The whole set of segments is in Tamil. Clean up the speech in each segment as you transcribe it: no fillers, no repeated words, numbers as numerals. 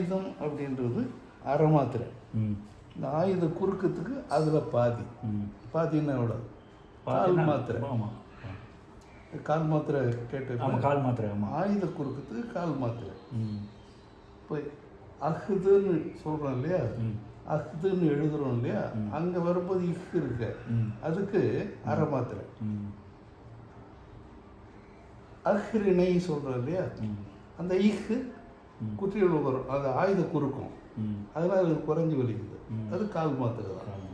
ஆயுதம் அப்படின்றது அரை மாத்திரை. இந்த ஆயுத குறுக்கத்துக்கு அதில் பாதி. பாதின்னா எவ்வளோ? கால் மாத்திரை. ஆமாம், கால் மாத்திரை கேட்டு. ஆமாம், கால் மாத்திரை. ஆமாம், ஆயுத குறுக்கத்துக்கு கால் மாத்திரை. இப்போ அஹ்துன்னு சொல்கிறோம் இல்லையா, அஹ்துன்னு எழுதுகிறோம் இல்லையா, அங்கே வரும்போது இஃப் இருக்கு, அதுக்கு அரை மாத்திரை. அஹ்ரிணை சொல்கிறோம் இல்லையா, அந்த இஹ் குற்றியல் வரும், அது ஆயுத குறுக்கும், அதனால் அது குறைஞ்சி வலிக்குது, அது கால் மாத்திரை தான்.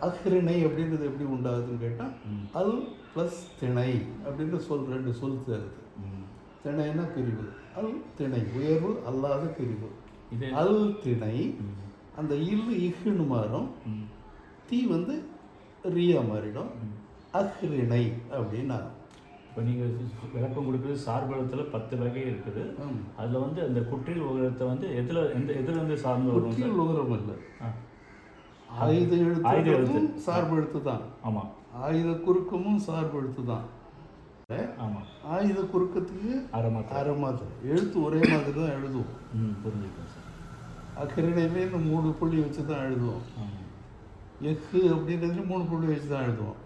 அஹ்ரிணை அப்படின்றது எப்படி உண்டாகுதுன்னு கேட்டால், அல் ப்ளஸ் திணை அப்படின்ற ரெண்டு சொல் சேருது. திணைன்னா பிரிவு, அல் திணை உயர்வு அல்லாத பிரிவு. அல் திணை அந்த இல் இஹ்னு மாறும், தீ வந்து ரியா மாறிடும், அஹ்ரிணை அப்படின்னா. இப்போ நீங்கள் விளக்கம் கொடுக்குறது சார்பெழுத்தில் 10 வகை இருக்குது. அதில் வந்து அந்த குற்றியல் உகரத்தை வந்து எதில் வந்து சார்ந்து வரும்? குற்றியல் உகரம் இல்லை, ஆயுத எழுத்து சார்பு எழுத்து தான். ஆமாம், ஆயுத குறுக்கமும் சார்பு எழுத்து தான். ஆமாம், ஆயுத குறுக்கத்துக்கு அரை மாத்திரை. எழுத்து ஒரே மாதிரி தான் எழுதுவோம். புரிஞ்சுக்கோங்க சார். அக்கறையிலே இந்த 3 புள்ளி வச்சு தான் எழுதுவோம். எஃகு அப்படின்றது 3 புள்ளி வச்சு தான் எழுதுவோம்.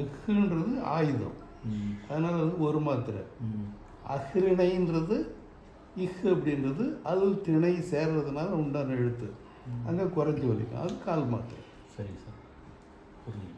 எஃகுன்றது ஆயுதம், அதனால் அது ஒரு மாத்திரை. அஹ்ரிணைன்றது இஹ் அப்படின்றது அல் திணை சேர்றதுனால உண்டான எழுத்து, அங்கே குறைஞ்சி வலிக்கும், அது கால் மாத்திரை. சரி சார், புரியுது.